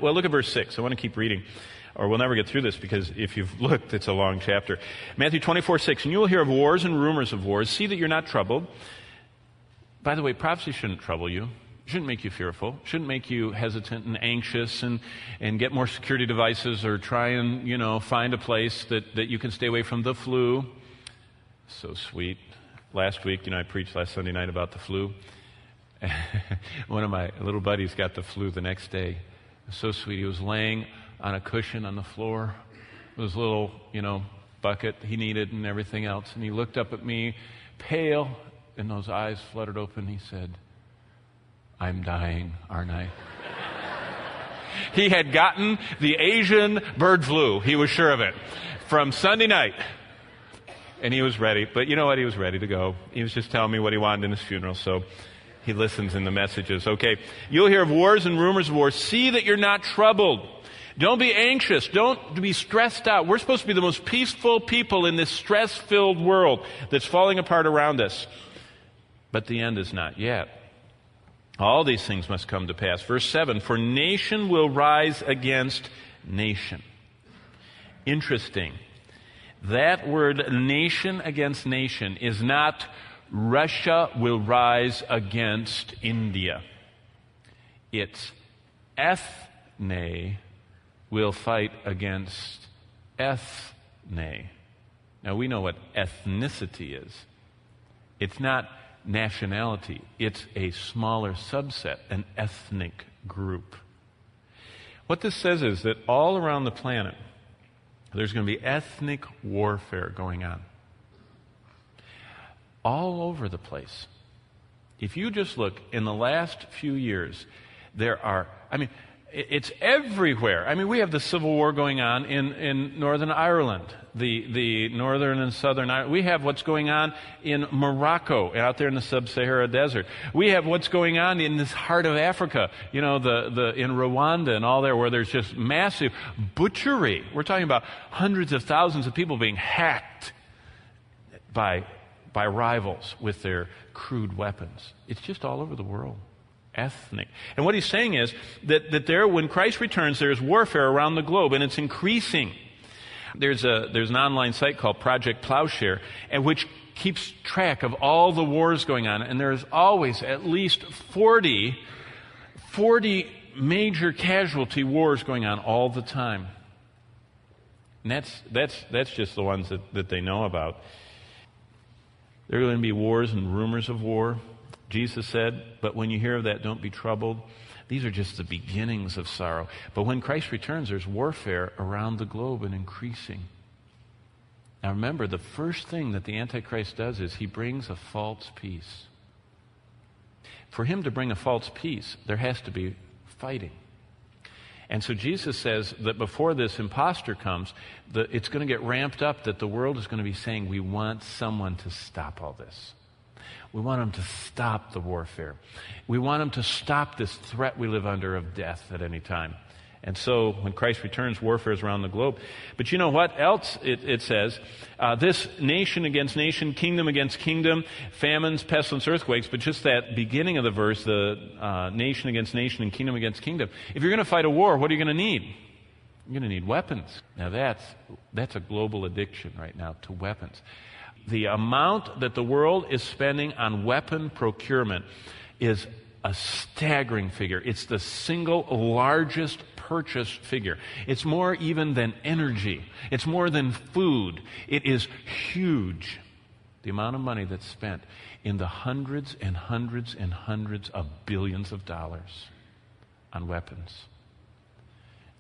Well, look at verse 6. I want to keep reading, or we'll never get through this, because if you've looked, it's a long chapter. Matthew 24:6, and you will hear of wars and rumors of wars. See that you're not troubled. By the way, prophecy shouldn't trouble you. It shouldn't make you fearful. It shouldn't make you hesitant and anxious and get more security devices or try and, find a place that you can stay away from the flu. So sweet. Last week, I preached last Sunday night about the flu. One of my little buddies got the flu the next day. So sweet. He was laying on a cushion on the floor with his little, bucket he needed and everything else. And he looked up at me, pale, and those eyes fluttered open. He said, "I'm dying, aren't I?" He had gotten the Asian bird flu. He was sure of it from Sunday night. And he was ready. But you know what? He was ready to go. He was just telling me what he wanted in his funeral. So he listens in the messages. Okay, you'll hear of wars and rumors of wars. See that you're not troubled. Don't be anxious. Don't be stressed out. We're supposed to be the most peaceful people in this stress-filled world that's falling apart around us. But the end is not yet. All these things must come to pass. Verse 7, for nation will rise against nation. Interesting. That word nation against nation is not Russia will rise against India. It's ethne will fight against ethne. Now we know what ethnicity is. It's not nationality. It's a smaller subset, an ethnic group. What this says is that all around the planet, there's going to be ethnic warfare going on. All over the place. If you just look, in the last few years, it's everywhere. We have the Civil War going on in Northern Ireland, the Northern and Southern Ireland. We have what's going on in Morocco, out there in the Sub-Sahara Desert. We have what's going on in this heart of Africa, in Rwanda and all there, where there's just massive butchery. We're talking about hundreds of thousands of people being hacked by rivals with their crude weapons. It's just all over the world. Ethnic. And what he's saying is that there, when Christ returns, there's warfare around the globe, and it's increasing. There's an online site called Project Plowshare, and which keeps track of all the wars going on, and there's always at least 40 major casualty wars going on all the time. And that's just the ones that they know about. There are going to be wars and rumors of war. Jesus said, but when you hear of that, don't be troubled. These are just the beginnings of sorrow. But when Christ returns, there's warfare around the globe and increasing. Now remember, the first thing that the Antichrist does is he brings a false peace. For him to bring a false peace, there has to be fighting. And so Jesus says that before this imposter comes, it's going to get ramped up, that the world is going to be saying, we want someone to stop all this. We want them to stop the warfare. We want them to stop this threat we live under of death at any time. And so when Christ returns, warfare is around the globe. But you know what else it says? This nation against nation, kingdom against kingdom, famines, pestilence, earthquakes. But just that beginning of the verse, the nation against nation and kingdom against kingdom. If you're going to fight a war, what are you going to need? You're going to need weapons. Now that's a global addiction right now, to weapons. The amount that the world is spending on weapon procurement is a staggering figure. It's the single largest purchase figure. It's more even than energy. It's more than food. It is huge. The amount of money that's spent in the hundreds and hundreds and hundreds of billions of dollars on weapons.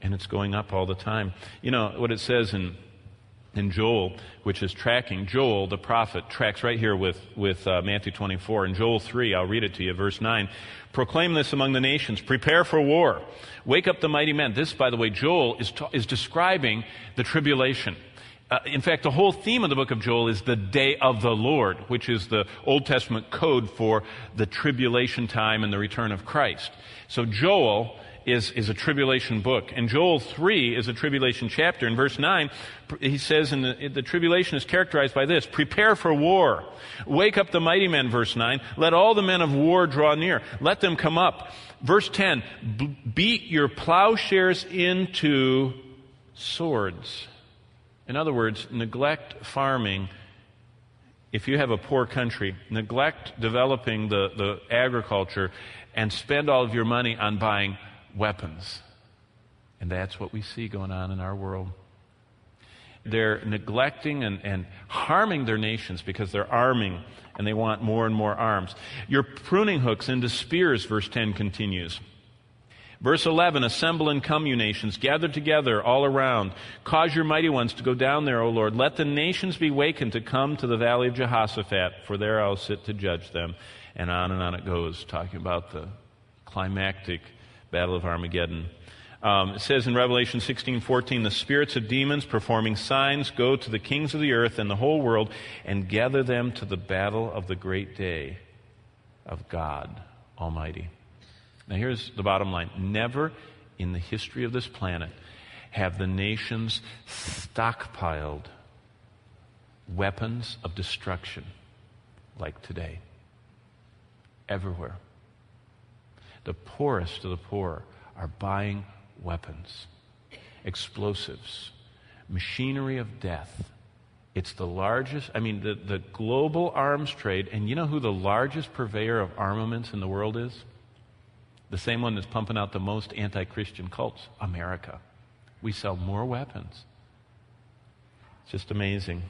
And it's going up all the time. You know what it says in Joel, which is tracking. Joel, the prophet, tracks right here with Matthew 24. In Joel 3, I'll read it to you, verse 9. Proclaim this among the nations. Prepare for war. Wake up the mighty men. This, by the way, Joel is describing the tribulation. In fact, the whole theme of the book of Joel is the day of the Lord, which is the Old Testament code for the tribulation time and the return of Christ. So Joel is a tribulation book. And Joel 3 is a tribulation chapter. In verse 9, he says the tribulation is characterized by this: prepare for war. Wake up the mighty men, verse 9. Let all the men of war draw near. Let them come up. Verse 10, beat your plowshares into swords. In other words, neglect farming. If you have a poor country, neglect developing the agriculture and spend all of your money on buying weapons. And that's what we see going on in our world. They're neglecting and harming their nations because they're arming and they want more and more arms. Your pruning hooks into spears, verse 10 continues. Verse 11, assemble and come, you nations, gather together all around. Cause your mighty ones to go down there, O Lord. Let the nations be wakened to come to the valley of Jehoshaphat, for there I'll sit to judge them. And on it goes, talking about the climactic battle of Armageddon. It says in Revelation 16:14, the spirits of demons performing signs go to the kings of the earth and the whole world and gather them to the battle of the great day of God Almighty. Now here's the bottom line. Never in the history of this planet have the nations stockpiled weapons of destruction like today. Everywhere. The poorest of the poor are buying weapons, explosives, machinery of death. It's the largest, the global arms trade, and you know who the largest purveyor of armaments in the world is? The same one that's pumping out the most anti-Christian cults, America. We sell more weapons. It's just amazing.